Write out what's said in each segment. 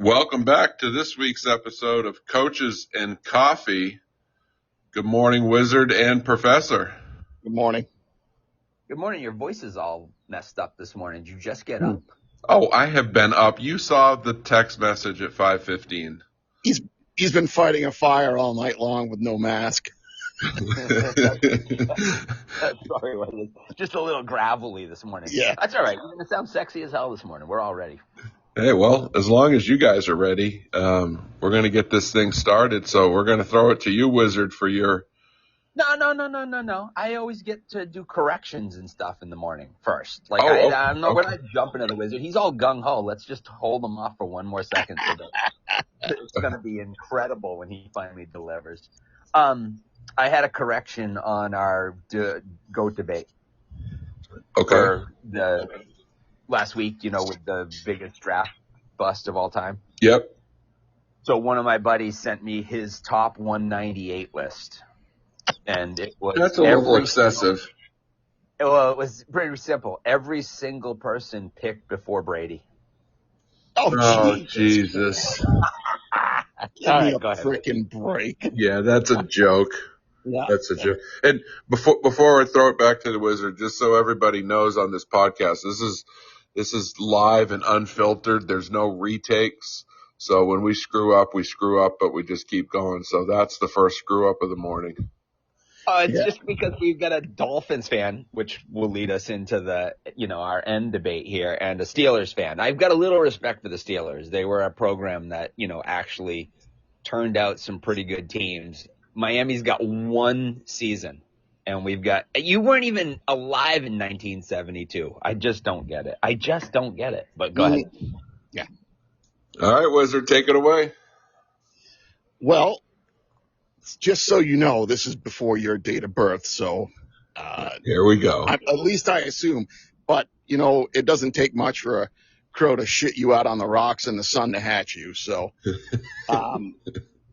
Welcome back to this week's episode of Coaches and Coffee. Good morning, Wizard and Professor. Good morning. Good morning. Your voice is all messed up this morning. Did you just get up? Oh, I have been up. You saw the text message at 5:15. He's been fighting a fire all night long with no mask. Sorry, just a little gravelly this morning. Yeah. That's all right. We're going to sound sexy as hell this morning. We're all ready. Hey, well, as long as you guys are ready, we're going to get this thing started. So we're going to throw it to you, Wizard, for your... No. I always get to do corrections and stuff in the morning first. We're not jumping at the Wizard. He's all gung-ho. Let's just hold him off for one more second. So that it's going to be incredible when he finally delivers. I had a correction on our GOAT debate. Okay. For the last week, with the biggest draft bust of all time. Yep. So one of my buddies sent me his top 198 list. And it was that's a little excessive. Well, it was pretty simple. Every single person picked before Brady. Oh, Jesus. Give me a freaking break. Yeah, that's a joke. Yeah. That's a joke. And before I throw it back to the Wizard, just so everybody knows on this podcast, this is live and unfiltered. There's no retakes. So when we screw up, but we just keep going. So that's the first screw up of the morning. It's just because we've got a Dolphins fan, which will lead us into the, our end debate here, and a Steelers fan. I've got a little respect for the Steelers. They were a program that, actually turned out some pretty good teams. Miami's got one season, and you weren't even alive in 1972. I just don't get it. But go ahead. Yeah. All right, Wizard, take it away. Well, just so you know, this is before your date of birth, so here we go. At least I assume. But, it doesn't take much for a crow to shit you out on the rocks and the sun to hatch you. So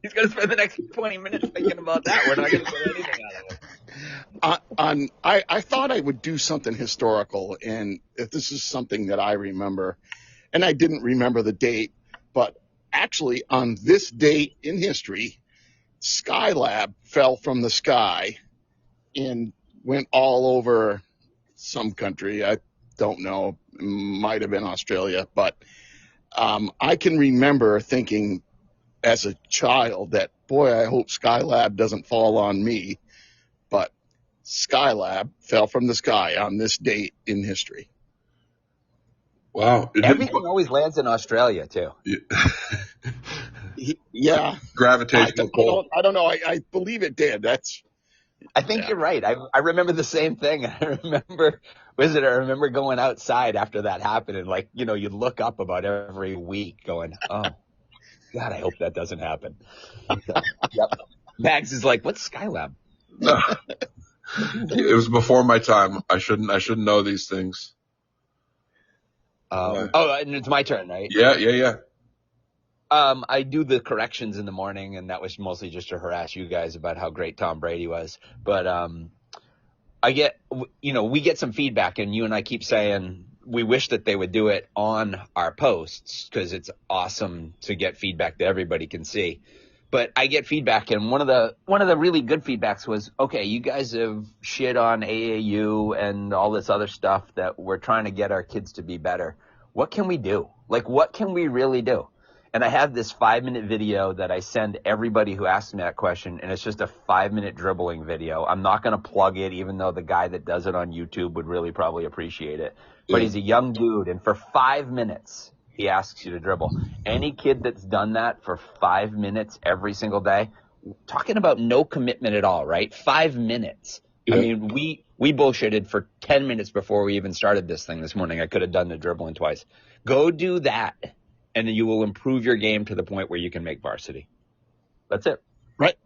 he's going to spend the next 20 minutes thinking about that. We're not going to get anything out of it. I thought I would do something historical, and if this is something that I remember, and I didn't remember the date, but actually on this date in history, Skylab fell from the sky and went all over some country. I don't know. It might have been Australia. But I can remember thinking as a child that, boy, I hope Skylab doesn't fall on me. But Skylab fell from the sky on this date in history. Wow. Everything always lands in Australia, too. Yeah. Gravitational pull. I don't know. I believe it did. I think you're right. I remember the same thing. I remember going outside after that happened, and you'd look up about every week going, oh, God, I hope that doesn't happen. Yep. Max is like, what's Skylab? It was before my time. I shouldn't know these things. And it's my turn, right? Yeah. I do the corrections in the morning, and that was mostly just to harass you guys about how great Tom Brady was. But we get some feedback, and you and I keep saying we wish that they would do it on our posts because it's awesome to get feedback that everybody can see. But I get feedback, and one of the really good feedbacks was, okay, you guys have shit on AAU and all this other stuff that we're trying to get our kids to be better. What can we do? What can we really do? And I have this 5-minute video that I send everybody who asks me that question, and it's just a 5-minute dribbling video. I'm not going to plug it, even though the guy that does it on YouTube would really probably appreciate it. But he's a young dude, and for 5 minutes, he asks you to dribble. Any kid that's done that for 5 minutes every single day, talking about no commitment at all, right? 5 minutes. Yeah. I mean, we bullshitted for 10 minutes before we even started this thing this morning. I could have done the dribbling twice. Go do that, and then you will improve your game to the point where you can make varsity. That's it. Right.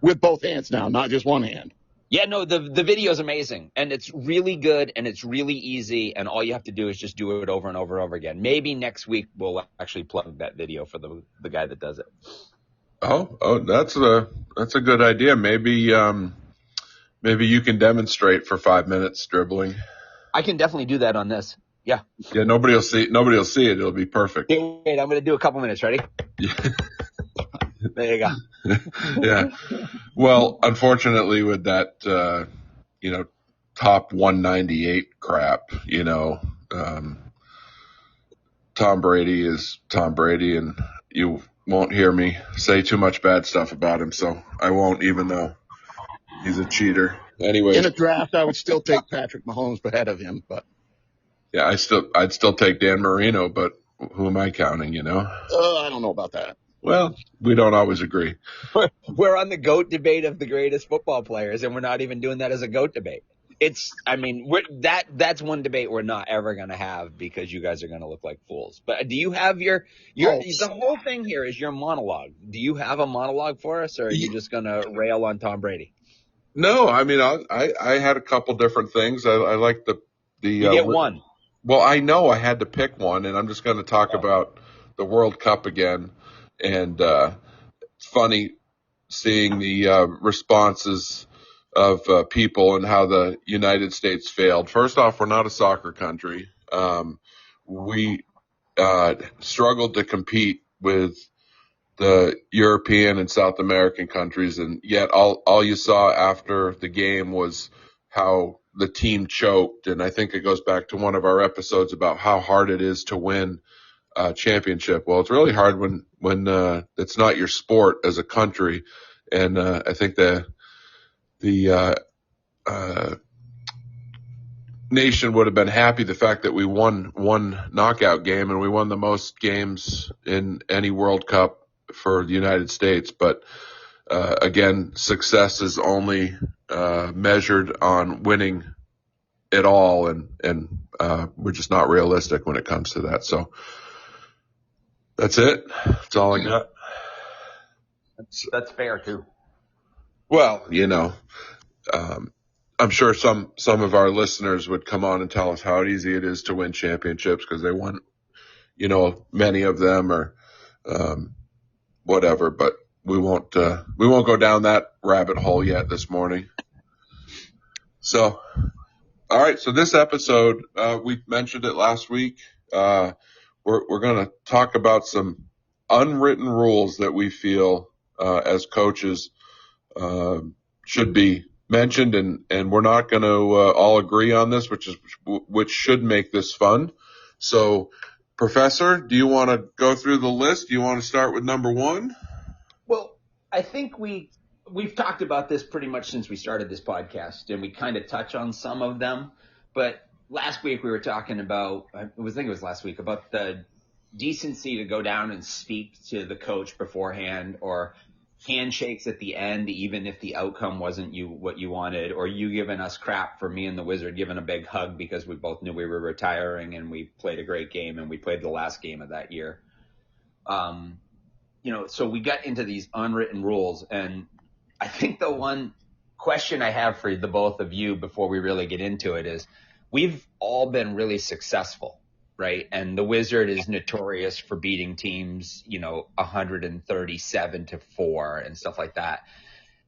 With both hands now, not just one hand. Yeah, no, the video is amazing, and it's really good, and it's really easy, and all you have to do is just do it over and over and over again. Maybe next week we'll actually plug that video for the guy that does it. Oh, that's a good idea. Maybe you can demonstrate for 5 minutes dribbling. I can definitely do that on this. Yeah. Yeah, nobody will see it. It'll be perfect. Wait, I'm going to do a couple minutes. Ready? There you go. Yeah. Well, unfortunately, with that, top 198 crap, Tom Brady is Tom Brady, and you won't hear me say too much bad stuff about him, so I won't, even though he's a cheater. In Anyways, a draft, I would still take Patrick Mahomes ahead of him, but yeah, I'd still take Dan Marino, but who am I counting, I don't know about that. Well, we don't always agree. We're on the GOAT debate of the greatest football players, and we're not even doing that as a GOAT debate. That's one debate we're not ever going to have because you guys are going to look like fools. But do you have the whole thing here is your monologue. Do you have a monologue for us, or are you just going to rail on Tom Brady? No, I mean, I had a couple different things. I like the You get one. Well, I know I had to pick one, and I'm just going to talk about the World Cup again. And it's funny seeing the responses of people and how the United States failed. First off, we're not a soccer country. We struggled to compete with the European and South American countries, and yet all you saw after the game was how the team choked. And I think it goes back to one of our episodes about how hard it is to win a championship. Well, it's really hard when it's not your sport as a country. And I think the nation would have been happy the fact that we won one knockout game, and we won the most games in any World Cup for the United States. But again, success is only measured on winning it all, and we're just not realistic when it comes to that. So that's it. That's all I got. That's fair too. Well, I'm sure some of our listeners would come on and tell us how easy it is to win championships because they won, many of them or whatever. But we won't go down that rabbit hole yet this morning. So, all right. So this episode, we mentioned it last week. We're going to talk about some unwritten rules that we feel as coaches should be mentioned, and we're not going to all agree on this, which should make this fun. So, Professor, do you want to go through the list? Do you want to start with number one? Well, I think we've talked about this pretty much since we started this podcast, and we kind of touch on some of them. But last week we were talking about, I think it was last week, about the decency to go down and speak to the coach beforehand, or handshakes at the end, even if the outcome wasn't what you wanted, or you giving us crap for me and the Wizard giving a big hug because we both knew we were retiring and we played a great game and we played the last game of that year. So we got into these unwritten rules, and I think the one question I have for the both of you before we really get into it is, we've all been really successful, right? And the Wizard is notorious for beating teams, 137-4 and stuff like that.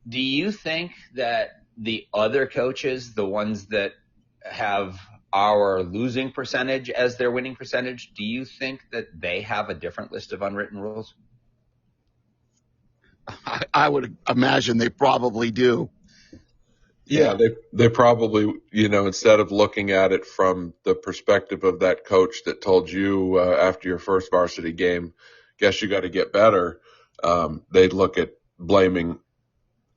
Do you think that the other coaches, the ones that have our losing percentage as their winning percentage, do you think that they have a different list of unwritten rules? I would imagine they probably do. Yeah, they probably, instead of looking at it from the perspective of that coach that told you after your first varsity game, guess you got to get better, they'd look at blaming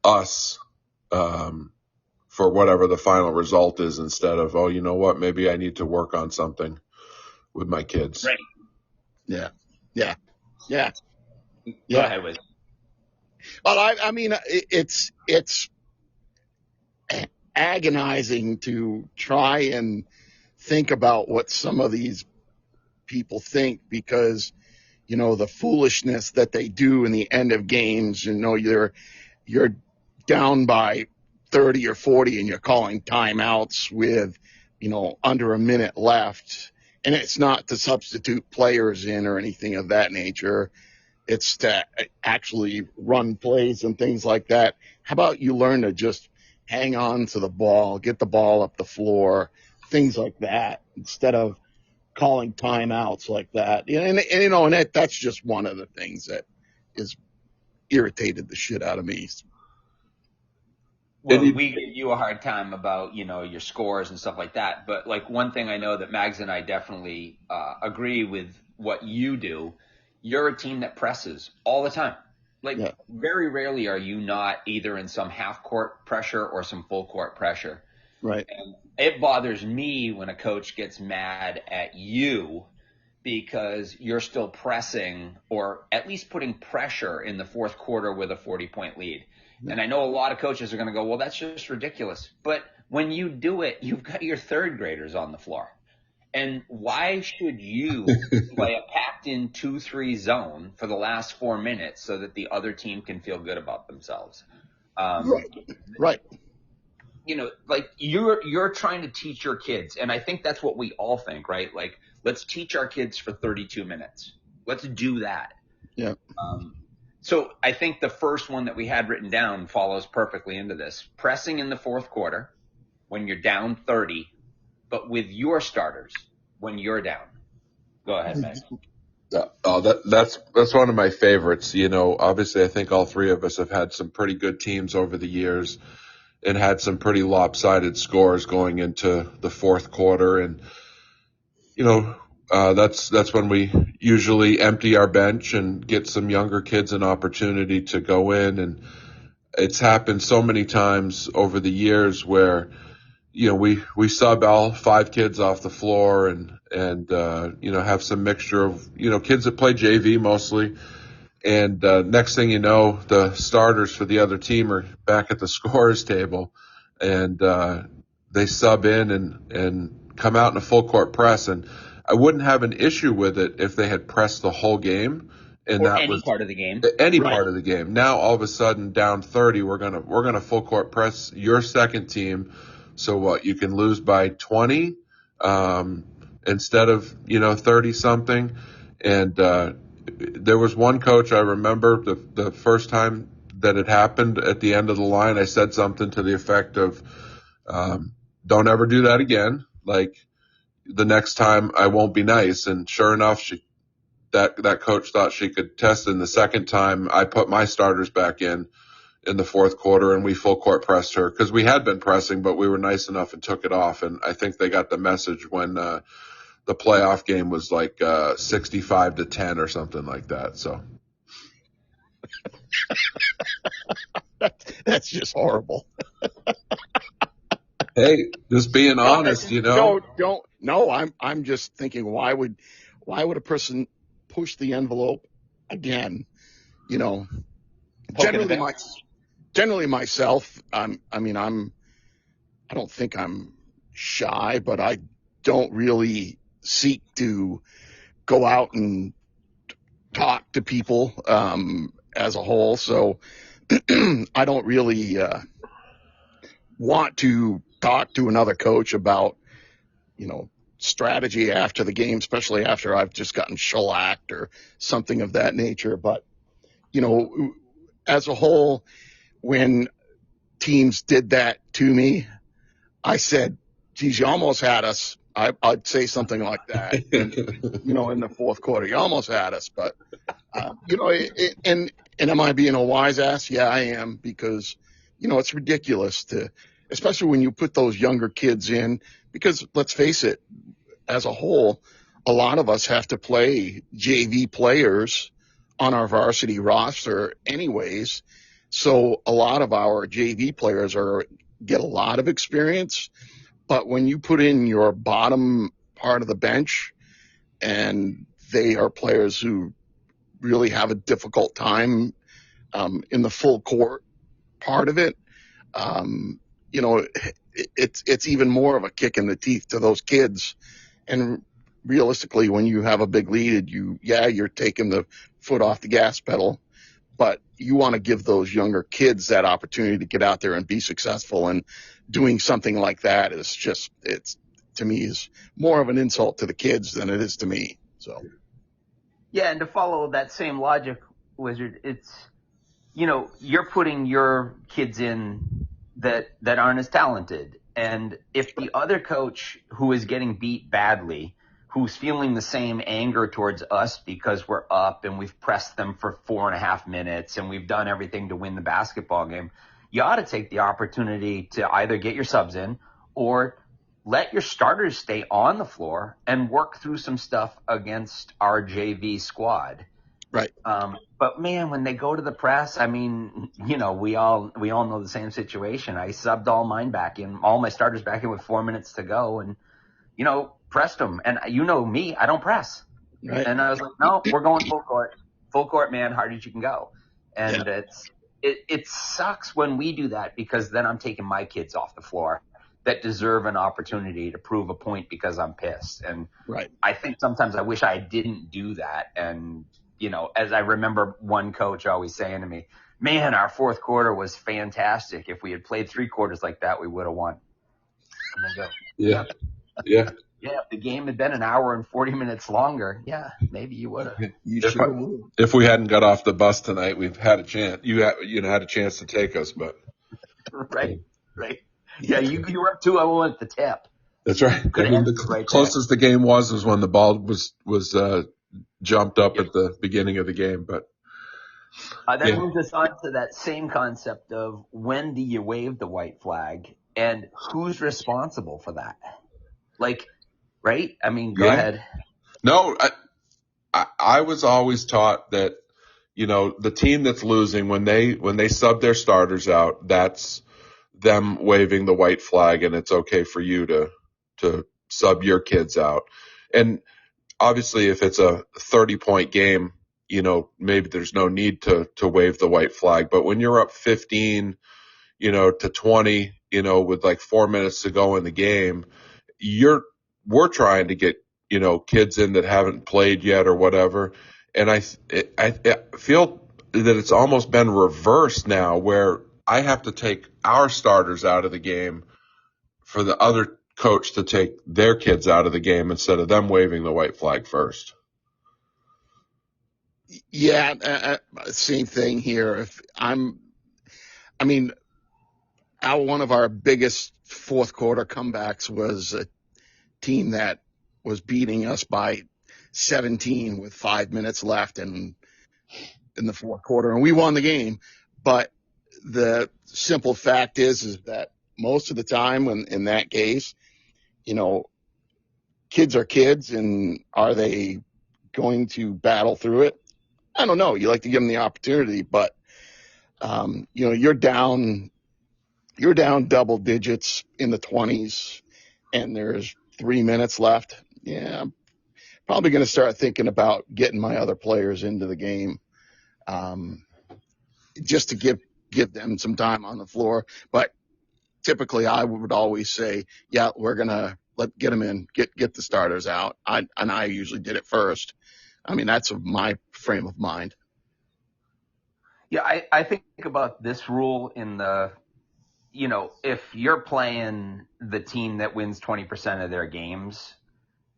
us for whatever the final result is, instead of, oh, you know what, maybe I need to work on something with my kids. Right. Yeah. Go ahead, Wiz. Well, I mean, it's agonizing to try and think about what some of these people think, because the foolishness that they do in the end of games. You're down by 30 or 40 and you're calling timeouts with under a minute left, and it's not to substitute players in or anything of that nature. It's to actually run plays and things like that. How about you learn to just hang on to the ball, get the ball up the floor, things like that, instead of calling timeouts like that. And that's just one of the things that is irritated the shit out of me. Well, we give you a hard time about, your scores and stuff like that. But like one thing I know that Mags and I definitely agree with what you do. You're a team that presses all the time. Like very rarely are you not either in some half court pressure or some full court pressure. Right. And it bothers me when a coach gets mad at you because you're still pressing or at least putting pressure in the fourth quarter with a 40-point lead. And I know a lot of coaches are going to go, well, that's just ridiculous. But when you do it, you've got your third graders on the floor. And why should you play a packed-in 2-3 zone for the last 4 minutes so that the other team can feel good about themselves? Right. Like you're trying to teach your kids, and I think that's what we all think, right? Like, let's teach our kids for 32 minutes. Let's do that. Yeah. So I think the first one that we had written down follows perfectly into this. Pressing in the fourth quarter when you're down 30, but with your starters when you're down. Go ahead, Meg. That's one of my favorites. Obviously I think all three of us have had some pretty good teams over the years and had some pretty lopsided scores going into the fourth quarter. And, that's when we usually empty our bench and get some younger kids an opportunity to go in. And it's happened so many times over the years where, we sub all 5 kids off the floor and have some mixture of, kids that play JV mostly. And next thing you know, the starters for the other team are back at the scorer's table, and they sub in and come out in a full court press. And I wouldn't have an issue with it if they had pressed the whole game. And or that any was part of the game. Any part of the game. Now all of a sudden down 30, we're gonna full court press your second team. So what? You can lose by 20 instead of 30 something. And there was one coach I remember the first time that it happened at the end of the line. I said something to the effect of, "Don't ever do that again. Like the next time I won't be nice." And sure enough, that coach thought she could test. And the second time I put my starters back in the fourth quarter and we full court pressed her because we had been pressing, but we were nice enough and took it off. And I think they got the message when the playoff game was like 65-10 or something like that. So that's just horrible. Hey, just being honest, No, I'm just thinking, why would a person push the envelope again? Generally myself, I don't think I'm shy, but I don't really seek to go out and talk to people as a whole. So I don't really want to talk to another coach about, strategy after the game, especially after I've just gotten shellacked or something of that nature. But, as a whole, when teams did that to me, I said, geez, you almost had us. I'd say something like that, in the fourth quarter. You almost had us. But, and am I being a wise ass? Yeah, I am, because, it's ridiculous especially when you put those younger kids in, because let's face it, as a whole, a lot of us have to play JV players on our varsity roster anyways. So a lot of our JV players get a lot of experience, but when you put in your bottom part of the bench and they are players who really have a difficult time in the full court part of it, it's even more of a kick in the teeth to those kids. And realistically, when you have a big lead, you're taking the foot off the gas pedal, but you want to give those younger kids that opportunity to get out there and be successful. And doing something like that is to me, is more of an insult to the kids than it is to me. So. Yeah. And to follow that same logic, Wizard, it's, you're putting your kids in that aren't as talented. And if the other coach who is getting beat badly, who's feeling the same anger towards us because we're up and we've pressed them for 4.5 minutes and we've done everything to win the basketball game, you ought to take the opportunity to either get your subs in or let your starters stay on the floor and work through some stuff against our JV squad. Right. But man, when they go to the press, I mean, you know, we all know the same situation. I subbed all my starters back in with 4 minutes to go, and you know, pressed them. And you know me, I don't press. Right. And I was like, no, we're going full court, man, hard as you can go. And it sucks when we do that, because then I'm taking my kids off the floor that deserve an opportunity to prove a point because I'm pissed. And Right. I think sometimes I wish I didn't do that. And, you know, as I remember one coach always saying to me, man, our fourth quarter was fantastic. If we had played 3 quarters like that, we would have won. And I go, Yeah. yeah, if the game had been an hour and 40 minutes longer, yeah, maybe you would have. If we hadn't got off the bus tonight, we've had a chance. You had a chance to take us, but right. Yeah, you were up 2-0 at the tip. That's right. Could have ended the closest the game was when the ball was jumped up at the beginning of the game. But that moves us on to that same concept of when do you wave the white flag and who's responsible for that? Like, right? I mean, go ahead. No, I was always taught that, you know, the team that's losing, when they sub their starters out, that's them waving the white flag, and it's okay for you to sub your kids out. And obviously, if it's a 30-point game, you know, maybe there's no need to wave the white flag. But when you're up 15, you know, to 20, you know, with like 4 minutes to go in the game, we're trying to get, you know, kids in that haven't played yet or whatever. And I feel that it's almost been reversed now, where I have to take our starters out of the game for the other coach to take their kids out of the game instead of them waving the white flag first. Yeah, same thing here. One of our biggest fourth quarter comebacks was a team that was beating us by 17 with 5 minutes left in the fourth quarter, and we won the game. But the simple fact is that most of the time in that case, you know, kids are kids, and are they going to battle through it? I don't know. You like to give them the opportunity, but you know, you're down double digits in the 20s, and there's 3 minutes left. Yeah, I'm probably going to start thinking about getting my other players into the game, just to give them some time on the floor. But typically, I would always say, yeah, we're gonna get them in, get the starters out. I usually did it first. I mean, that's my frame of mind. Yeah, I think about this rule in the, you know, if you're playing the team that wins 20% of their games,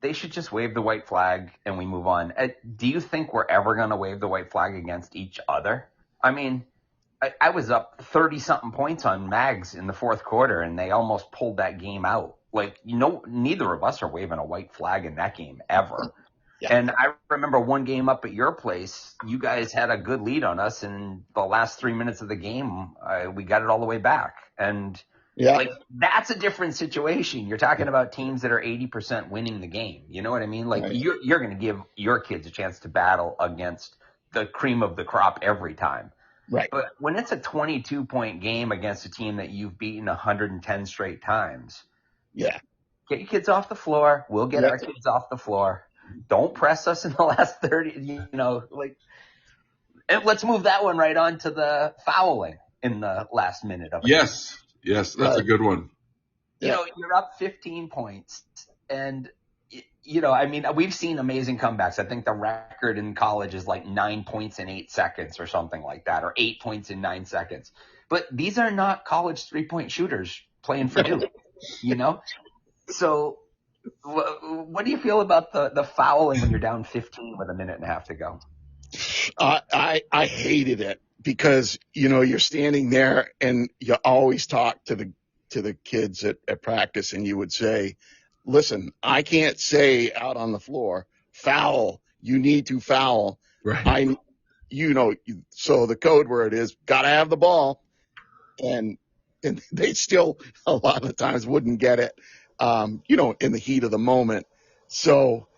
they should just wave the white flag and we move on. Do you think we're ever going to wave the white flag against each other? I mean, I was up 30-something points on Mags in the fourth quarter, and they almost pulled that game out. Like, you know, neither of us are waving a white flag in that game ever. Yeah. And I remember one game up at your place, you guys had a good lead on us, and the last 3 minutes of the game, we got it all the way back. And like, that's a different situation. You're talking about teams that are 80% winning the game. You know what I mean? Like, right. You're going to give your kids a chance to battle against the cream of the crop every time. Right. But when it's a 22-point game against a team that you've beaten 110 straight times, yeah, get your kids off the floor. We'll get our kids off the floor. Don't press us in the last 30, you know, like, and let's move that one right on to the fouling in the last minute of it. Yes, that's a good one. You know, you're up 15 points, and, you know, I mean, we've seen amazing comebacks. I think the record in college is like 9 points in 8 seconds or something like that, or 8 points in 9 seconds. But these are not college 3-point shooters playing for Duke, you know? So what do you feel about the fouling when you're down 15 with a minute and a half to go? I hated it, because, you know, you're standing there and you always talk to the kids at practice, and you would say, listen, I can't say out on the floor, foul, you need to foul. Right. So the code word is got to have the ball. And they still a lot of the times wouldn't get it, in the heat of the moment. So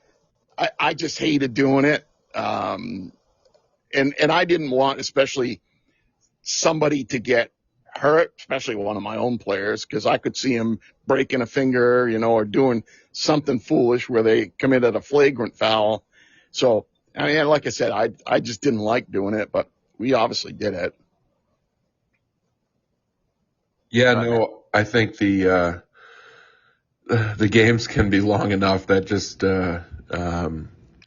I just hated doing it. And I didn't want, especially somebody to get hurt, especially one of my own players, because I could see him breaking a finger, or doing something foolish where they committed a flagrant foul. So, I mean, like I said, I just didn't like doing it, but we obviously did it. Yeah, no, I think the games can be long enough that just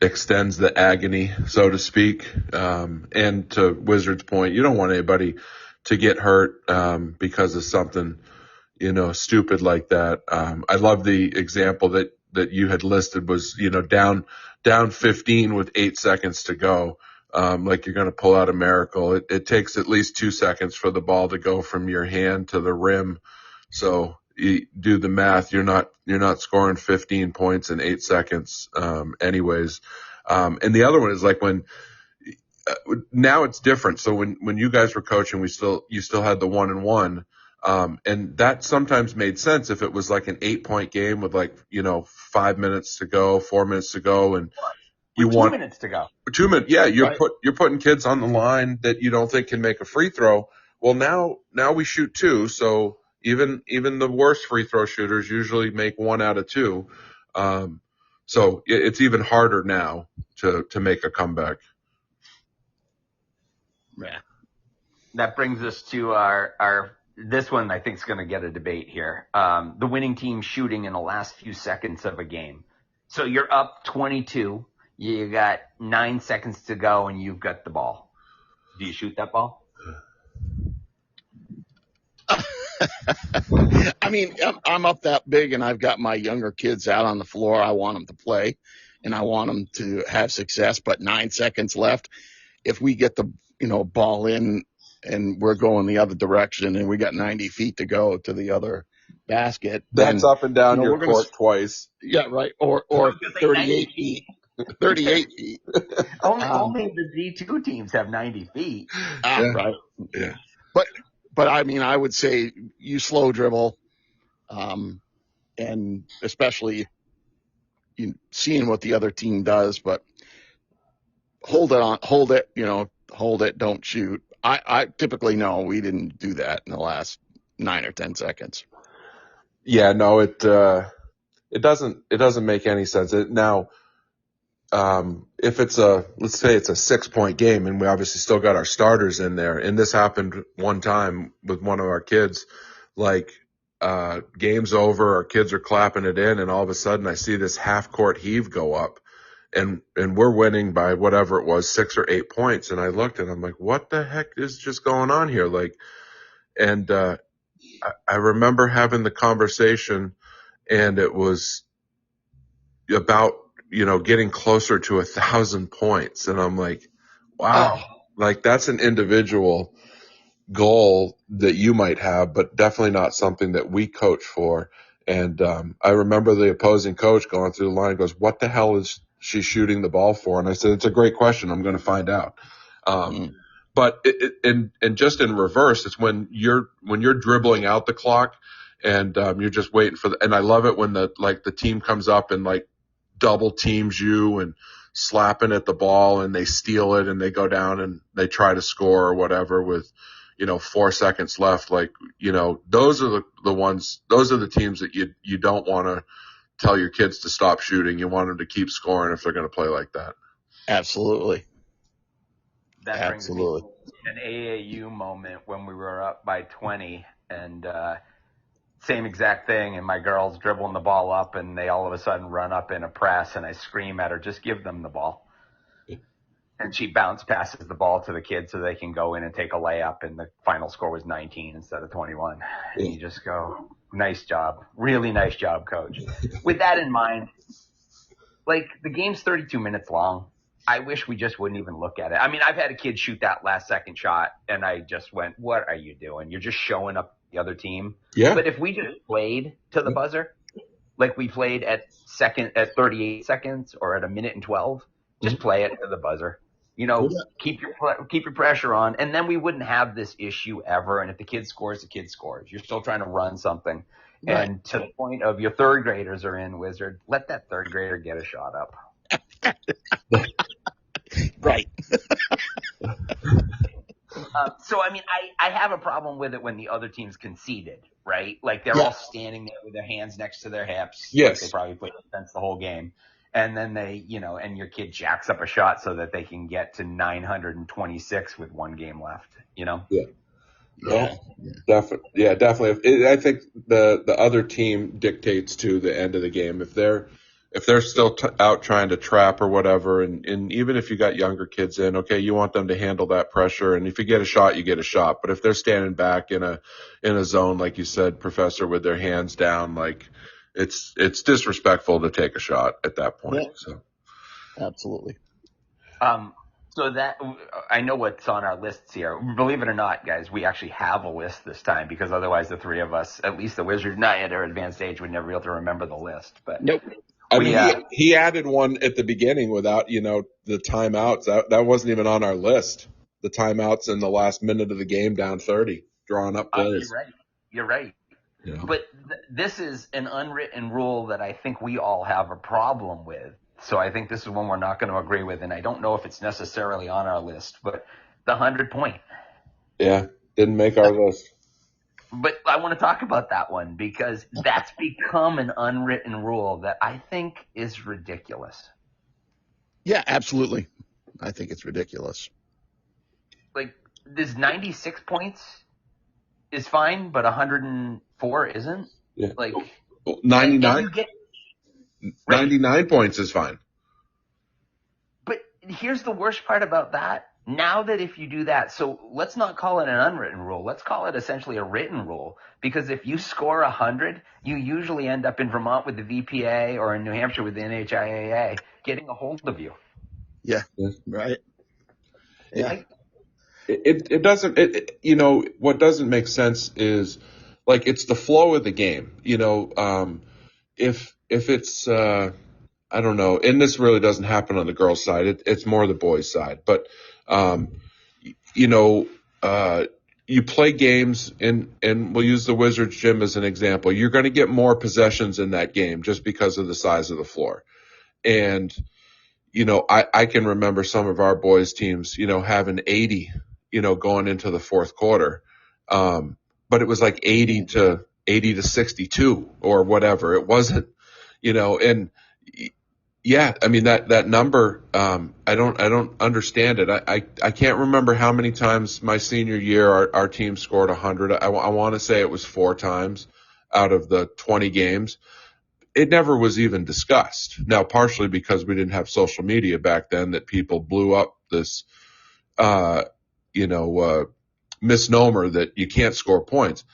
extends the agony, so to speak. And to Wizard's point, you don't want anybody to get hurt because of something, stupid like that. I love the example that you had listed was, down 15 with 8 seconds to go. Like you're going to pull out a miracle. It takes at least 2 seconds for the ball to go from your hand to the rim. So you do the math. You're not scoring 15 points in 8 seconds, anyways. And the other one is like when, now it's different. So when you guys were coaching, you still had the 1-and-1. And that sometimes made sense if it was like an 8-point game with 5 minutes to go, 4 minutes to go, and you with want 2 minutes to go. 2 minutes. Yeah, Right. you're putting kids on the line that you don't think can make a free throw. Well, now we shoot 2, so even the worst free throw shooters usually make 1 out of 2. So it's even harder now to make a comeback. Yeah. That brings us to our this one I think is going to get a debate here. The winning team shooting in the last few seconds of a game. So you're up 22. You got 9 seconds to go, and you've got the ball. Do you shoot that ball? I mean, I'm up that big and I've got my younger kids out on the floor. I want them to play and I want them to have success, but 9 seconds left. If we get the, ball in and we're going the other direction and we got 90 feet to go to the other basket, That's then, up and down your we're going court to, twice. yeah, right. Or 38 feet, 38 feet. Only the D2 teams have 90 feet. Yeah. Right. Yeah. But I mean, I would say you slow dribble, and especially seeing what the other team does, but hold it, don't shoot. I typically know we didn't do that in the last 9 or 10 seconds. Yeah, no, it doesn't make any sense. If let's say it's a 6-point game and we obviously still got our starters in there, and this happened one time with one of our kids, game's over, our kids are clapping it in, and all of a sudden I see this half court heave go up and we're winning by whatever it was, 6 or 8 points. And I looked and I'm like, what the heck is just going on here? I remember having the conversation, and it was about, getting closer to 1,000 points. And I'm like, wow, that's an individual goal that you might have, but definitely not something that we coach for. And I remember the opposing coach going through the line, goes, what the hell is she shooting the ball for? And I said, it's a great question. I'm going to find out. But and just in reverse, it's when you're dribbling out the clock and you're just waiting for and I love it when the team comes up and double teams you and slapping at the ball and they steal it and they go down and they try to score or whatever with 4 seconds left. Those are the teams that you don't want to tell your kids to stop shooting. You want them to keep scoring if they're going to play like that. Absolutely. That brings me to an AAU moment when we were up by 20 and same exact thing. And my girl's dribbling the ball up and they all of a sudden run up in a press and I scream at her, just give them the ball. And she bounce passes the ball to the kids so they can go in and take a layup. And the final score was 19 instead of 21. And you just go, nice job. Really nice job, coach. With that in mind, the game's 32 minutes long. I wish we just wouldn't even look at it. I mean, I've had a kid shoot that last second shot and I just went, what are you doing? You're just showing up the other team. Yeah. But if we just played to the buzzer, like we played at 38 seconds or at a minute and 12. Just play it to the buzzer. Keep your pressure on, and then we wouldn't have this issue ever. And if the kid scores, the kid scores. You're still trying to run something. Right. And to the point of your third graders are in Wizard, let that third grader get a shot up. Right. So, I mean, I have a problem with it when the other team's conceded, right? Like they're all standing there with their hands next to their hips. Yes. Like they probably played defense the whole game. And then they, and your kid jacks up a shot so that they can get to 926 with one game left, Yeah. Well, definitely. I think the other team dictates to the end of the game. If they're still out trying to trap or whatever, and even if you got younger kids in, okay, you want them to handle that pressure, and if you get a shot, you get a shot. But if they're standing back in a zone, like you said, Professor, with their hands down, like it's disrespectful to take a shot at that point. Yeah. So Absolutely. So that I know what's on our lists here. Believe it or not, guys, we actually have a list this time because otherwise the three of us, at least the Wizard and I at our advanced age, would never be able to remember the list. But nope. I mean, he added one at the beginning without, the timeouts. That wasn't even on our list. The timeouts in the last minute of the game, down 30, drawing up plays. You're right. But this is an unwritten rule that I think we all have a problem with. So I think this is one we're not going to agree with, and I don't know if it's necessarily on our list, but the 100-point. Yeah, didn't make our list. But I want to talk about that one because that's become an unwritten rule that I think is ridiculous. Yeah, absolutely. I think it's ridiculous. Like, this 96 points is fine, but 104 isn't? Yeah. Like, 99? 99 points is fine. But here's the worst part about that. Now that if you do that, so let's not call it an unwritten rule. Let's call it essentially a written rule. Because if you score 100, you usually end up in Vermont with the VPA or in New Hampshire with the NHIAA getting a hold of you. Yeah. Right. Yeah. It doesn't, what doesn't make sense is, like, it's the flow of the game. If it's, I don't know, and this really doesn't happen on the girls' side. It's more the boys' side. But, you play games, and we'll use the Wizards gym as an example. You're going to get more possessions in that game just because of the size of the floor. And, I can remember some of our boys' teams, having 80, going into the fourth quarter. But it was like 80 to 62 or whatever. It wasn't, and yeah, I mean, that number, I don't understand it. I can't remember how many times my senior year our team scored 100. I want to say it was 4 times out of the 20 games. It never was even discussed. Now, partially because we didn't have social media back then, that people blew up this, misnomer that you can't score points.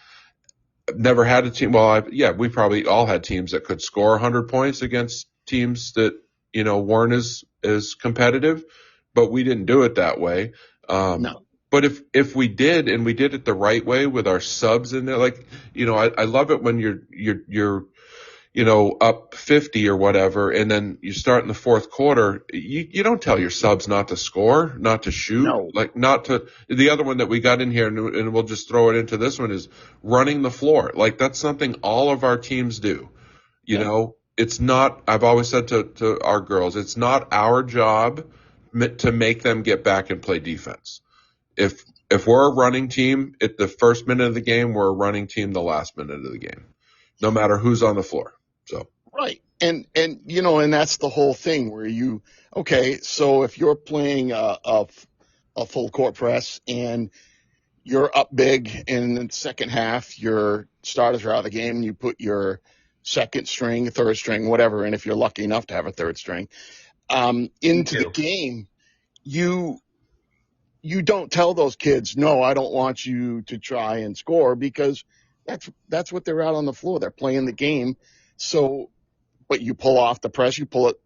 I've never had a team. Well, we probably all had teams that could score 100 points against teams that, weren't as competitive, but we didn't do it that way. No. But if we did, and we did it the right way with our subs in there, like, I love it when you're up 50 or whatever, and then you start in the fourth quarter, you don't tell your subs not to score, not to shoot, No. like not to. The other one that we got in here, and we'll just throw it into this one, is running the floor. Like, that's something all of our teams do. It's not, I've always said to our girls, it's not our job to make them get back and play defense. If we're a running team at the first minute of the game, we're a running team the last minute of the game, no matter who's on the floor. So right, and that's the whole thing where so if you're playing a full court press and you're up big in the second half, your starters are out of the game, and you put your second string, third string, whatever, and if you're lucky enough to have a third string, into the game, you don't tell those kids, no, I don't want you to try and score, because that's what they're out on the floor. They're playing the game. So, but you pull off the press, you pull it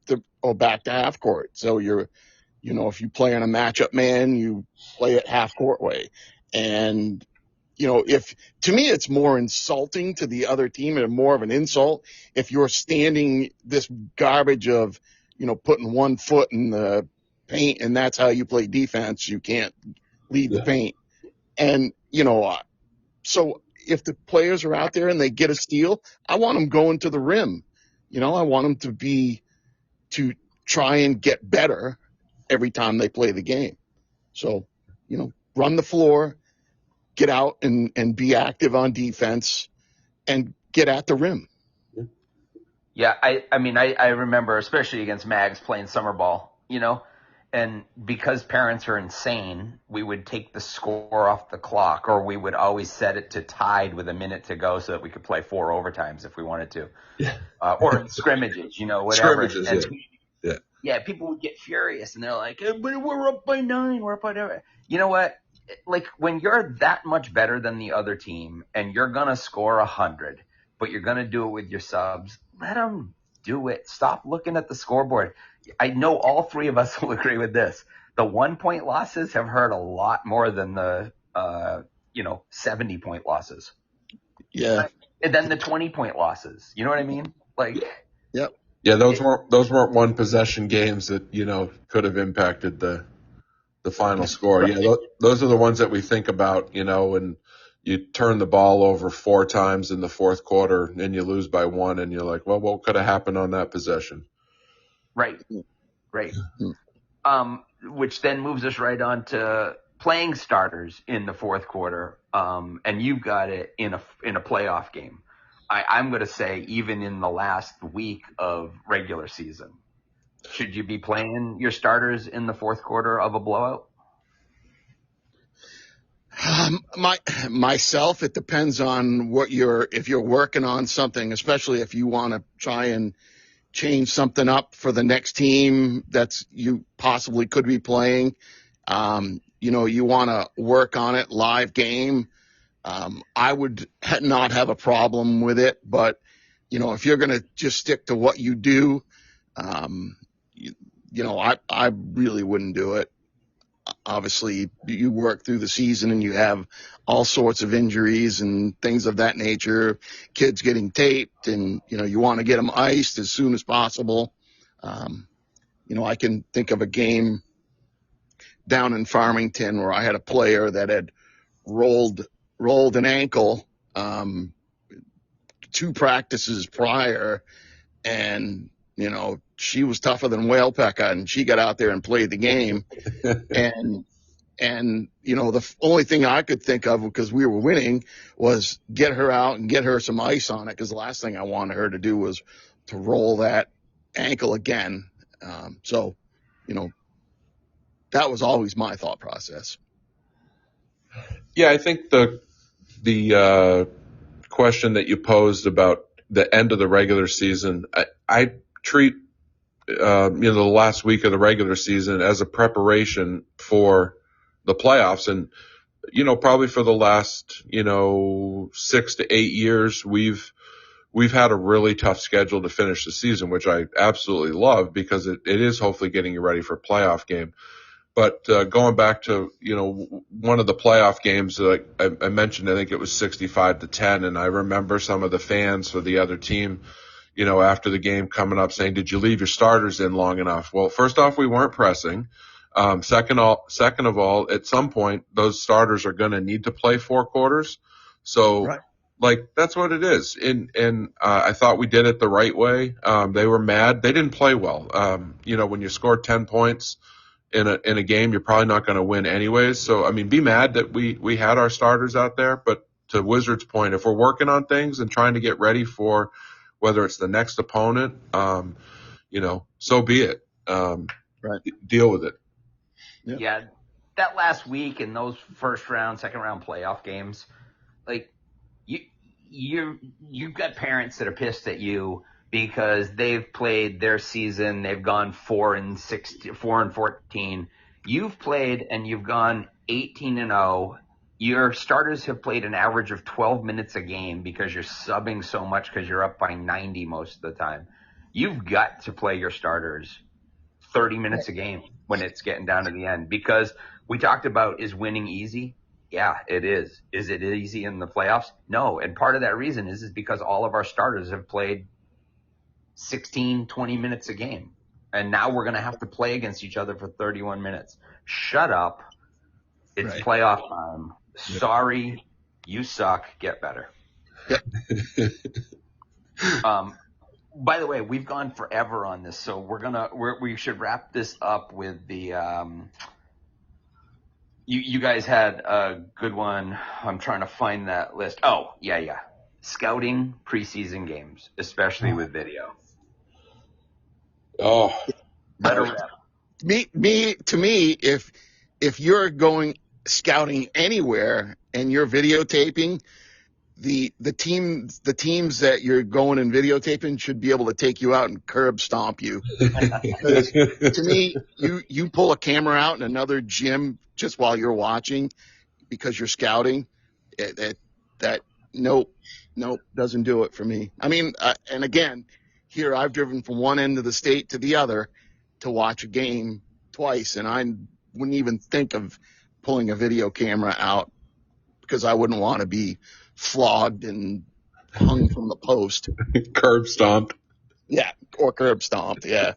back to half court. So if you play on a matchup man, you play it half court way. And, if to me it's more insulting to the other team and more of an insult if you're standing this garbage of, putting one foot in the paint and that's how you play defense. You can't lead the paint. And, so if the players are out there and they get a steal, I want them going to the rim. I want them to try and get better every time they play the game. So, run the floor, get out and be active on defense and get at the rim. Yeah, I remember, especially against Mags playing summer ball, and because parents are insane, we would take the score off the clock, or we would always set it to tied with a minute to go so that we could play 4 overtimes if we wanted to. Yeah. Or scrimmages, whatever. Scrimmages, yeah. Yeah, people would get furious, and they're like, but we're up by 9, we're up by 9. You know what? Like, when you're that much better than the other team, and you're going to score 100, but you're going to do it with your subs, let them do it. Stop looking at the scoreboard. I know all 3 of us will agree with this. The 1-point losses have hurt a lot more than the 70-point losses. Yeah. And then the 20-point losses. You know what I mean? Like, yep. Yeah, those weren't one possession games that, could have impacted the final score. Right. Yeah, those are the ones that we think about, when you turn the ball over 4 times in the fourth quarter and you lose by 1 and you're like, well, what could have happened on that possession? Right. Which then moves us right on to playing starters in the fourth quarter. And you've got it in a playoff game. I'm going to say even in the last week of regular season, should you be playing your starters in the fourth quarter of a blowout? Myself, it depends on if you're working on something, especially if you want to try and change something up for the next team that's you possibly could be playing. You want to work on it live game. I would not have a problem with it, but if you're going to just stick to what you do, I really wouldn't do it. Obviously, you work through the season and you have all sorts of injuries and things of that nature, kids getting taped, and, you want to get them iced as soon as possible. I can think of a game down in Farmington where I had a player that had rolled an ankle 2 practices prior, and she was tougher than whale pecker, and she got out there and played the game. and the only thing I could think of, because we were winning, was get her out and get her some ice on it, because the last thing I wanted her to do was to roll that ankle again. So that was always my thought process. Yeah, I think the question that you posed about the end of the regular season, I treat the last week of the regular season as a preparation for the playoffs. And probably for the last 6 to 8 years, we've had a really tough schedule to finish the season, which I absolutely love, because it is hopefully getting you ready for a playoff game. But going back to, one of the playoff games that I mentioned, I think it was 65-10. And I remember some of the fans for the other team, after the game coming up saying, did you leave your starters in long enough? Well, first off, we weren't pressing. Second of all, at some point, those starters are going to need to play 4 quarters. So, right. That's what it is. And I thought we did it the right way. They were mad. They didn't play well. When you score 10 points in a game, you're probably not going to win anyways. So, be mad that we had our starters out there. But to Wizards' point, if we're working on things and trying to get ready for whether it's the next opponent, so be it. Right. Deal with it. Yeah. That last week in those first round, second round playoff games, like you've got parents that are pissed at you because they've played their season. They've gone 4-14. You've played and you've gone 18-0. Your starters have played an average of 12 minutes a game because you're subbing so much because you're up by 90 most of the time. You've got to play your starters 30 minutes a game when it's getting down to the end, because we talked about, is winning easy? Yeah, it is. Is it easy in the playoffs? No. And part of that reason is because all of our starters have played 16, 20 minutes a game. And now we're going to have to play against each other for 31 minutes. Shut up. It's Right. playoff time. Sorry, you suck. Get better. Yep. By the way, we've gone forever on this, so we should wrap this up with the you guys had a good one. I'm trying to find that list. Oh, yeah. Scouting preseason games, especially with video. Oh, Better To me, if you're going scouting anywhere and you're videotaping, the teams that you're going and videotaping should be able to take you out and curb stomp you. Because to me, you pull a camera out in another gym just while you're watching because you're scouting, that nope, doesn't do it for me. I mean, and again, here I've driven from one end of the state to the other to watch a game twice, and I wouldn't even think of pulling a video camera out because I wouldn't want to be flogged and hung from the post. curb stomped. Yeah, or curb stomped. Yeah.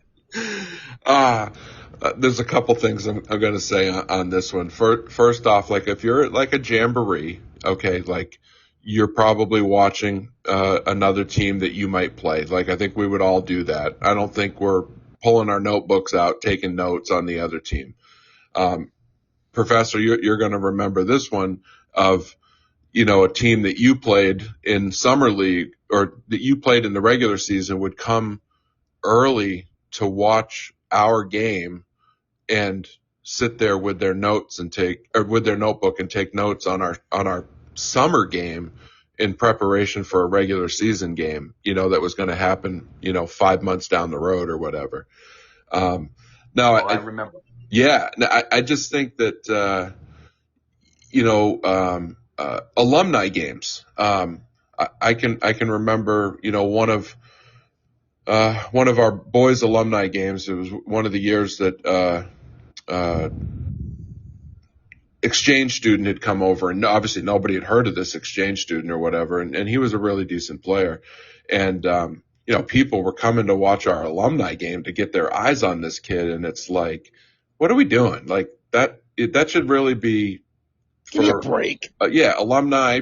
There's a couple things I'm going to say on this one. First off, like if you're at like a jamboree, okay, like you're probably watching another team that you might play. Like I think we would all do that. I don't think we're pulling our notebooks out, taking notes on the other team. Professor, you're going to remember this one of, a team that you played in summer league or that you played in the regular season would come early to watch our game and sit there with their notes with their notebook and take notes on our summer game in preparation for a regular season game, that was going to happen, 5 months down the road or whatever. Now I remember. Yeah. I just think that, alumni games. I can remember, one of our boys' alumni games. It was one of the years that exchange student had come over, and obviously nobody had heard of this exchange student or whatever, and he was a really decent player. And people were coming to watch our alumni game to get their eyes on this kid, and it's like, what are we doing? Like that should really be Give me a break. Alumni,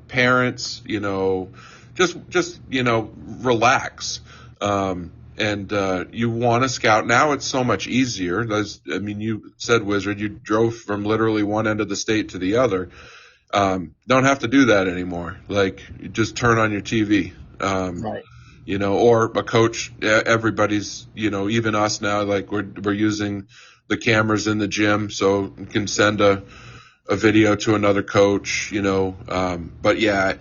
parents, just relax. And you want to scout. Now it's so much easier. You said, Wizard, you drove from literally one end of the state to the other. Don't have to do that anymore. Like, you just turn on your TV. Right. Or a coach, everybody's, even us now, like we're using the cameras in the gym, so you can send a video to another coach, but yeah,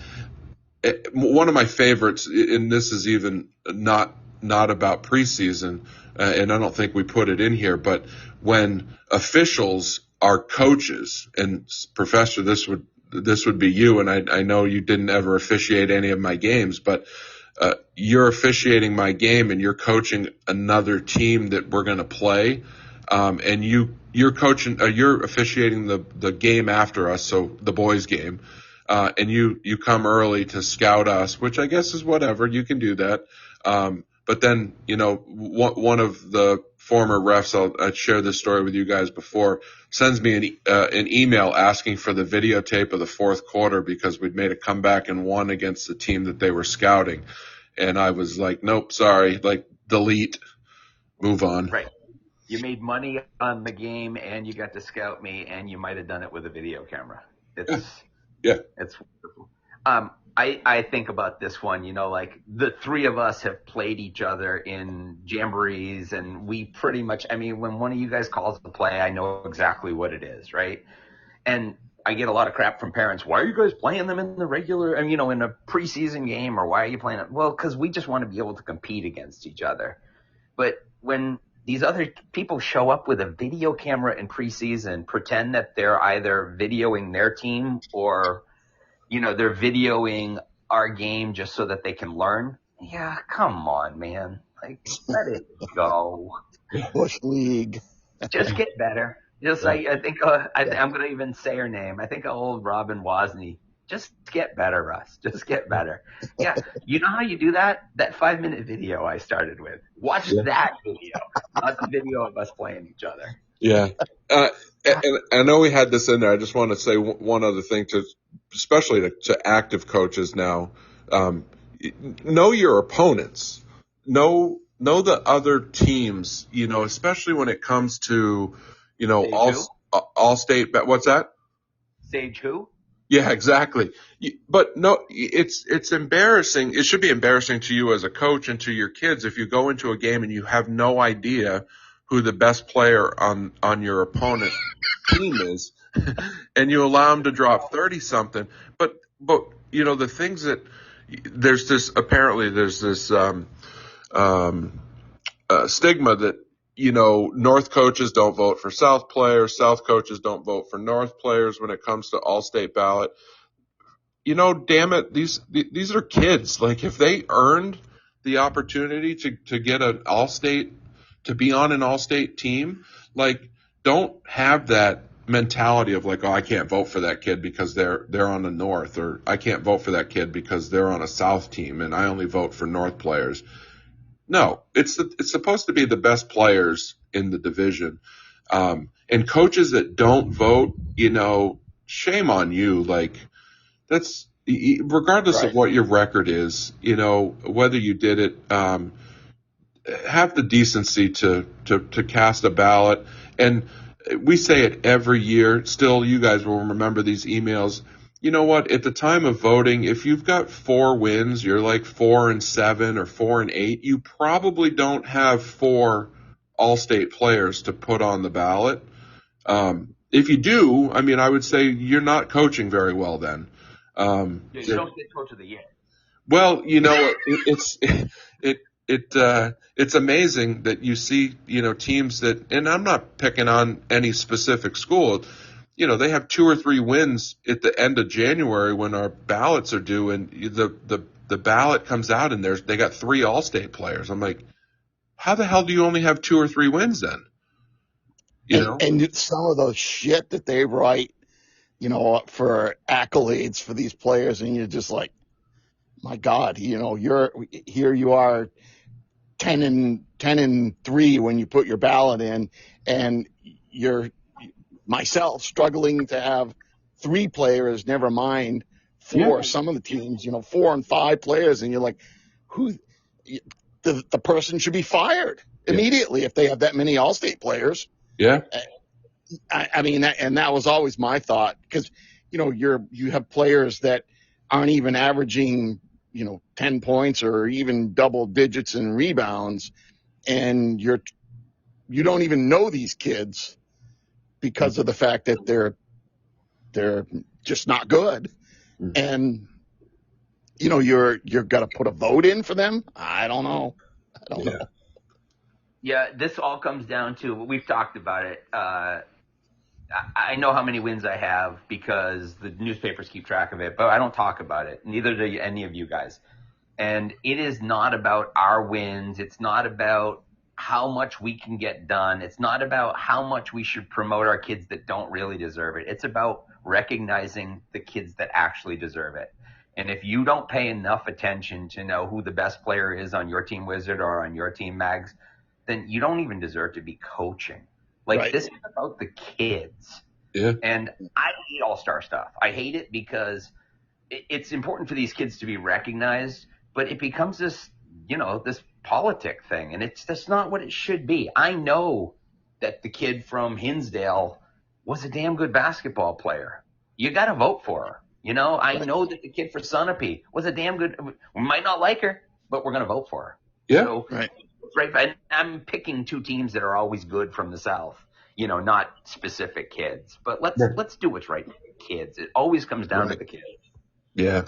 one of my favorites, and this is even not about preseason, and I don't think we put it in here, but when officials are coaches, and Professor, this would be you, and I know you didn't ever officiate any of my games, but you're officiating my game and you're coaching another team that we're going to play, and you're coaching, you're officiating the game after us, so the boys' game. And you come early to scout us, which I guess is whatever. You can do that. But then, one of the former refs, I'd shared this story with you guys before, sends me an email asking for the videotape of the fourth quarter because we'd made a comeback and won against the team that they were scouting. And I was like, nope, sorry, like delete, move on. Right. You made money on the game and you got to scout me and you might have done it with a video camera. It's wonderful. I think about this one, like the three of us have played each other in jamborees and we pretty much, when one of you guys calls the play, I know exactly what it is, right? And I get a lot of crap from parents. Why are you guys playing them in the regular, in a preseason game, or why are you playing it? Well, because we just want to be able to compete against each other. But when these other people show up with a video camera in preseason, pretend that they're either videoing their team or, they're videoing our game just so that they can learn. Yeah, come on, man. Like, let it go. Bush League. Just get better. Just like I think I'm going to even say her name. I think old Robin Wozni. Just get better, Russ. Just get better. Yeah, you know how you do that? That 5-minute video I started with. Watch Yeah. that video, not the video of us playing each other. Yeah. And I know we had this in there. I just want to say one other thing especially to active coaches now. Um, know your opponents. Know the other teams, especially when it comes to, Sage who? all state, what's that? Sage who? Yeah, exactly. But no, it's embarrassing. It should be embarrassing to you as a coach and to your kids if you go into a game and you have no idea who the best player on your opponent team is, and you allow them to drop 30 something. But the things that there's this stigma that North coaches don't vote for South players, South coaches don't vote for North players when it comes to all-state ballot. Damn it, these are kids. Like, if they earned the opportunity to get to be on an all-state team, like, don't have that mentality of like, oh, I can't vote for that kid because they're on the North, or I can't vote for that kid because they're on a South team and I only vote for North players. No, it's supposed to be the best players in the division. And coaches that don't vote, shame on you. Like, that's regardless of what your record is, whether you did it, have the decency to cast a ballot. And we say it every year. Still, you guys will remember these emails. You know what? At the time of voting, if you've got 4 wins, you're like 4-7 or 4-8. You probably don't have 4 all-state players to put on the ballot. If you do, I mean, I would say you're not coaching very well then. You don't get coach of the year. Well, it's amazing that you see, teams that, and I'm not picking on any specific school, they have 2 or 3 wins at the end of January when our ballots are due, and the ballot comes out and they got 3 all-state players. I'm like, how the hell do you only have 2 or 3 wins then? And some of the shit that they write, for accolades for these players, and you're just like, my God, you're here. You are 10-3 when you put your ballot in, and you're myself struggling to have 3 players. Never mind 4. Yeah. Some of the teams, 4 and 5 players, and you're like, who? The person should be fired immediately if they have that many all-state players. Yeah. I mean, that was always my thought, because, you have players that aren't even averaging, 10 points or even double digits in rebounds. And you don't even know these kids because of the fact that they're just not good. And, you're got to put a vote in for them. I don't know. Yeah, this all comes down to, we've talked about it. I know how many wins I have because the newspapers keep track of it, but I don't talk about it. Neither do any of you guys. And it is not about our wins. It's not about how much we can get done. It's not about how much we should promote our kids that don't really deserve it. It's about recognizing the kids that actually deserve it. And if you don't pay enough attention to know who the best player is on your team, Wizard, or on your team, Mags, then you don't even deserve to be coaching. Like, This is about the kids. Yeah. And I hate all-star stuff. I hate it because it's important for these kids to be recognized, but it becomes this, this politic thing, and that's not what it should be. I know that the kid from Hinsdale was a damn good basketball player. You got to vote for her. I know that the kid for Sunapee was a damn good. We might not like her, but we're going to vote for her. Yeah. So, right. And I'm picking 2 teams that are always good from the South, not specific kids. But let's do what's right for the kids. It always comes down to the kids. Yeah.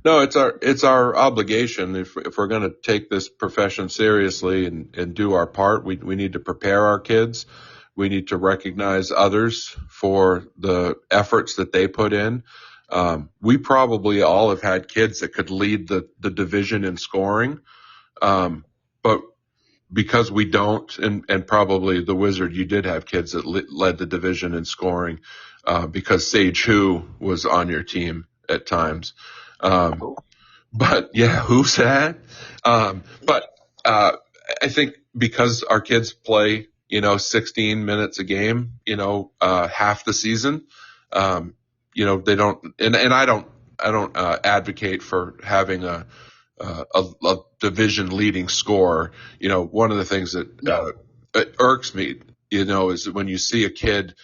No, it's our obligation. If we're going to take this profession seriously and do our part, we need to prepare our kids. We need to recognize others for the efforts that they put in. We probably all have had kids that could lead the division in scoring. But because we don't, and probably the Wizard, you did have kids that led the division in scoring, because Sage Who was on your team at times. But yeah, who's that? But I think because our kids play, 16 minutes a game, half the season, they don't, and I don't advocate for having a division leading scorer. One of the things that it irks me, is when you see a kid,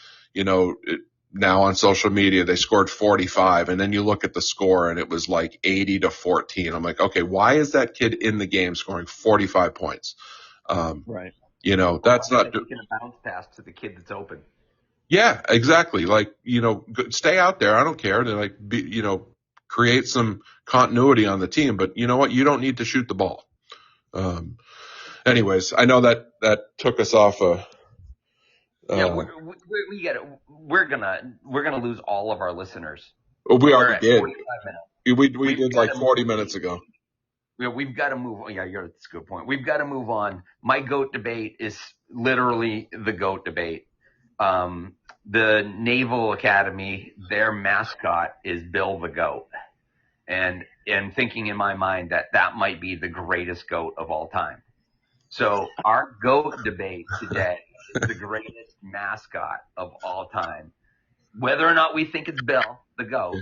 now on social media, they scored 45 and then you look at the score and it was like 80-14. I'm like, okay, why is that kid in the game scoring 45 points? Right. That's not taking a bounce pass to the kid that's open. Yeah, exactly. Like, stay out there. I don't care to create some continuity on the team, but you know what? You don't need to shoot the ball. Anyways, I know that took us off we get it. We're gonna lose all of our listeners. we already did. 45 minutes. We did like 40 minutes ago. We've got to move on. Yeah, that's a good point. We've got to move on. My GOAT debate is literally the GOAT debate. The Naval Academy, their mascot is Bill the Goat. And thinking in my mind that might be the greatest GOAT of all time. So our GOAT debate today is the greatest mascot of all time. Whether or not we think it's Bill the Goat,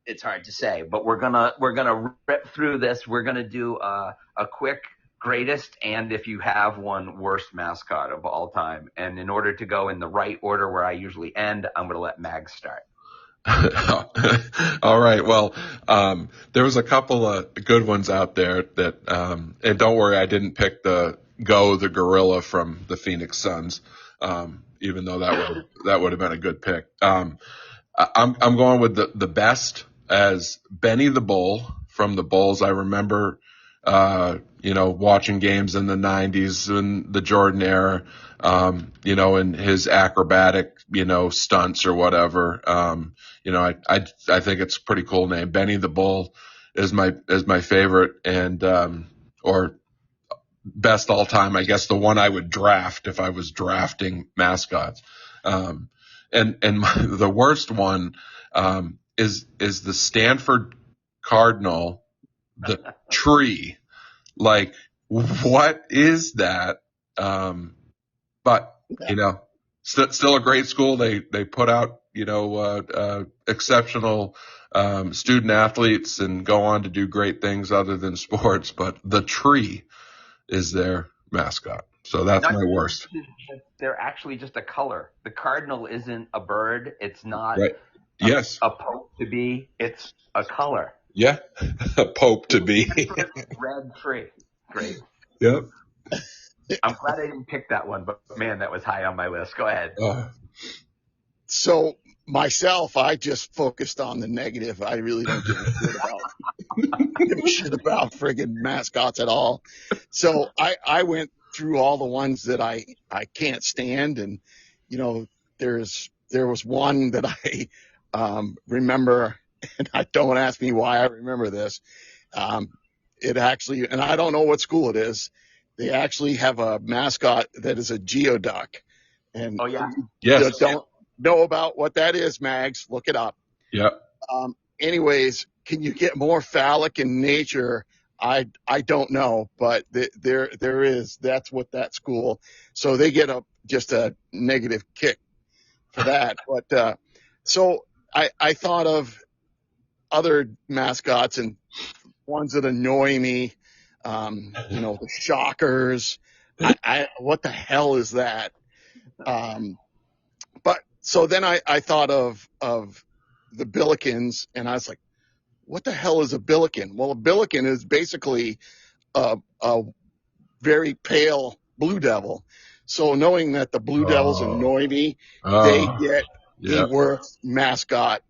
it's hard to say, but we're gonna rip through this. We're gonna do a quick greatest, and if you have one, worst mascot of all time. And in order to go in the right order where I usually end, I'm gonna let Mag start. All right. Well, there was a couple of good ones out there that, and don't worry, I didn't pick the gorilla from the Phoenix Suns, even though that would have been a good pick. I'm going with the best as Benny the Bull from the Bulls. I remember, watching games in the 90s and the Jordan era, and his acrobatic, stunts or whatever. I think it's a pretty cool name. Benny the Bull is my favorite, and, or best all time, I guess the one I would draft if I was drafting mascots. And the worst one, is the Stanford Cardinal, the tree. Like, what is that? But still a great school. They put out, exceptional, student athletes and go on to do great things other than sports, but the tree is their mascot. So that's my worst. They're actually just a color. The cardinal isn't a bird. It's not right. Yes. a pope to be. It's a color. Yeah. A pope to be. Red tree. Great. Yep. I'm glad I didn't pick that one, but man, that was high on my list. Go ahead. So myself, I just focused on the negative. I really don't give a shit about friggin' mascots at all. So I went through all the ones that I can't stand. And, there was one that I remember, and don't ask me why I remember this. It actually, and I don't know what school it is. They actually have a mascot that is a geoduck. And yes. Don't know about what that is, Mags. Look it up. Yep. Anyways, can you get more phallic in nature? I don't know, but there is. That's what that school. So they get just a negative kick for that. But so I thought of other mascots and ones that annoy me. The Shockers. What the hell is that? But so then I thought of the Billikens, and I was like, what the hell is a Billiken? Well, a Billiken is basically a very pale blue devil. So knowing that the Blue Devils annoy me, they get the worst mascot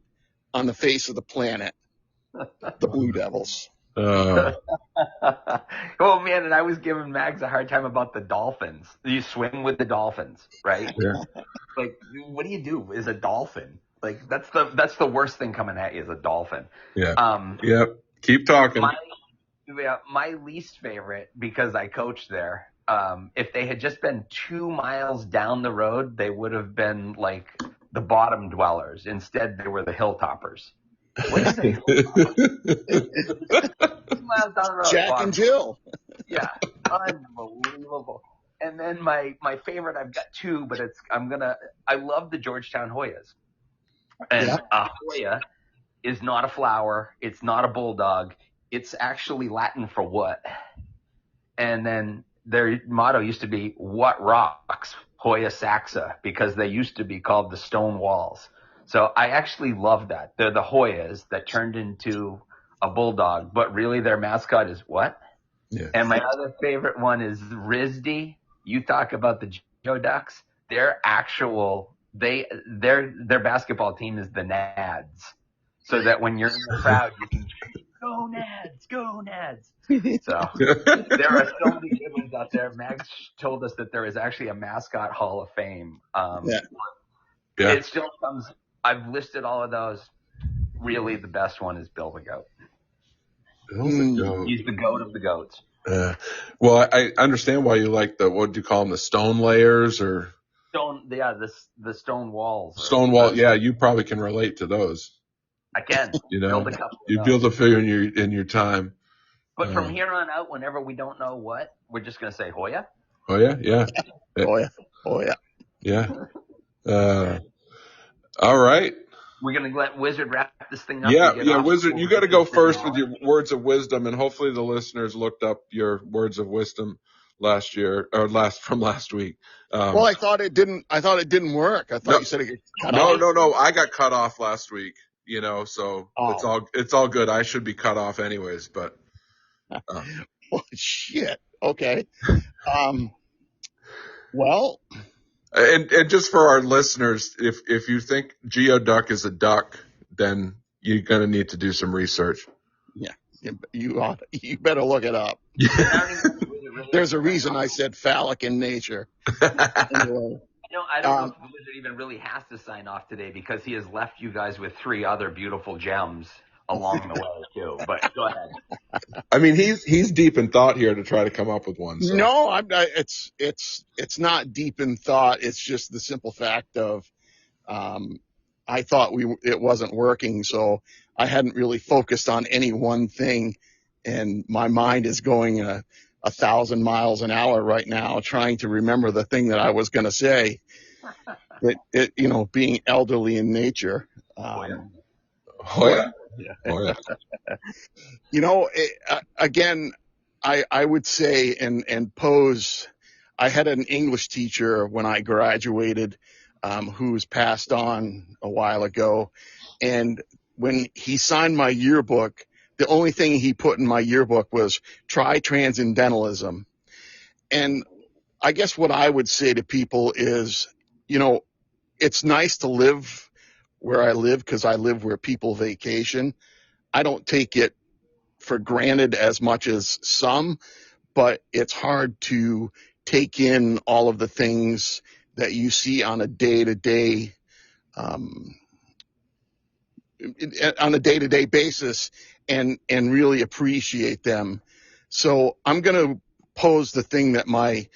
on the face of the planet, the Blue Devils. Oh man, and I was giving Mags a hard time about the Dolphins. You swing with the Dolphins, right? Yeah. Like, what do you do as a dolphin? Like, that's the worst thing coming at you as a dolphin. Yeah. Yep. Keep talking. My least favorite, because I coached there, if they had just been 2 miles down the road, they would have been like the bottom dwellers. Instead, they were the hilltoppers. What is it? 2 miles down the road. Jack and Jill. Yeah, unbelievable. And then my favorite, I've got two, but I love the Georgetown Hoyas. And a Hoya is not a flower. It's not a bulldog. It's actually Latin for what? And then their motto used to be, what rocks? Hoya saxa, because they used to be called the stone walls. So I actually love that. They're the Hoyas that turned into a bulldog, but really their mascot is what? Yeah. And my other favorite one is RISD. You talk about the Geoducks. Their basketball team is the Nads. So that when you're in the crowd, you can go Nads, go Nads. So there are so many good ones out there. Max told us that there is actually a mascot hall of fame. It still comes. I've listed all of those. Really, the best one is Bill the Goat. He's the goat of the goats. Well, I understand why you like what do you call them? The stone layers or the stone walls. Stone wall. Yeah, you probably can relate to those. I can. You know, build a couple you build a few in your time. But from here on out, whenever we don't know what, we're just going to say Hoya. Hoya, yeah. Hoya. Yeah. All right. We're going to let Wizard wrap this thing up. Yeah, Wizard, you got to go first with your words of wisdom, and hopefully the listeners looked up your words of wisdom last week. Well, I thought it didn't work. I thought you said it got cut off. No. I got cut off last week. You know, so it's all good. I should be cut off anyways, but. Oh, shit. Okay. Well. And just for our listeners, if you think geoduck is a duck, then you're going to need to do some research. Yeah, you better look it up. There's a reason I said phallic in nature. Anyway. I don't know if the Wizard even really has to sign off today because he has left you guys with 3 other beautiful gems along the way too. But go ahead. I mean, he's deep in thought here to try to come up with one. So. No, it's not deep in thought. It's just the simple fact of I thought it wasn't working, so I hadn't really focused on any one thing, and my mind is going 1,000 miles an hour right now, trying to remember the thing that I was going to say. Being elderly in nature. Again, I would say and pose. I had an English teacher when I graduated, who's passed on a while ago, and when he signed my yearbook, the only thing he put in my yearbook was try transcendentalism. And I guess what I would say to people is, it's nice to live where I live because I live where people vacation. I don't take it for granted as much as some, but it's hard to take in all of the things that you see on a day-to-day basis and really appreciate them. So I'm going to pose the thing that my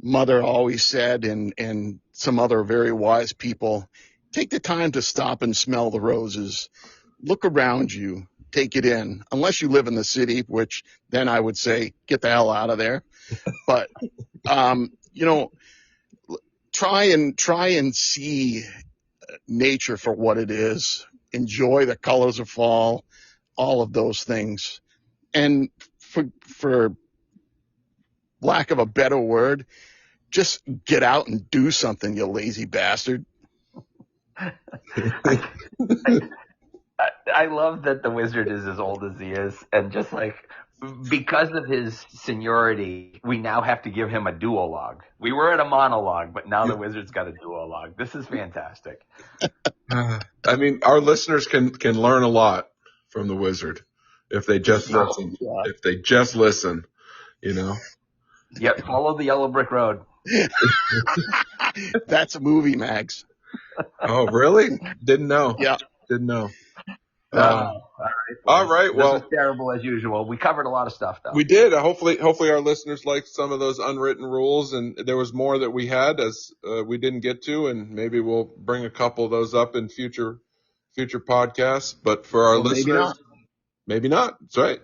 mother always said and some other very wise people. Take the time to stop and smell the roses. Look around you. Take it in. Unless you live in the city, which then I would say get the hell out of there. But try and see nature for what it is. Enjoy the colors of fall, all of those things. And for lack of a better word, just get out and do something, you lazy bastard. I love that the Wizard is as old as he is, and just like because of his seniority, we now have to give him a duologue. We were at a monologue, but now the Wizard's got a duologue. This is fantastic. I mean, our listeners can learn a lot from the Wizard if they just listen. Yeah. If they just listen, Yep, follow the yellow brick road. That's a movie, Mags. Oh, really? Didn't know. Yeah. Didn't know. All right. All right. This Well, was terrible as usual. We covered a lot of stuff, though. we did. Hopefully our listeners liked some of those unwritten rules, and there was more that we had as we didn't get to, and maybe we'll bring a couple of those up in future podcasts. But for our listeners, maybe not. That's right.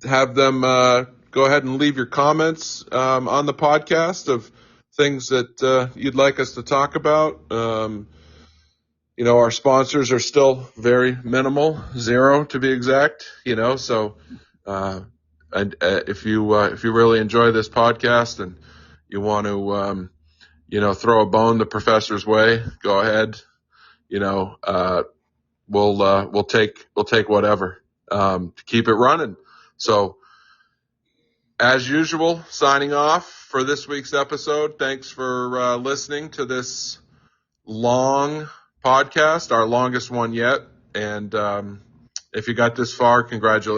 Have them go ahead and leave your comments on the podcast of things that you'd like us to talk about. Our sponsors are still very minimal, 0 to be exact. So and if you really enjoy this podcast and you want to throw a bone the professor's way, go ahead. We'll take whatever to keep it running. So, as usual, signing off for this week's episode. Thanks for listening to this long podcast, our longest one yet. And if you got this far, congratulations.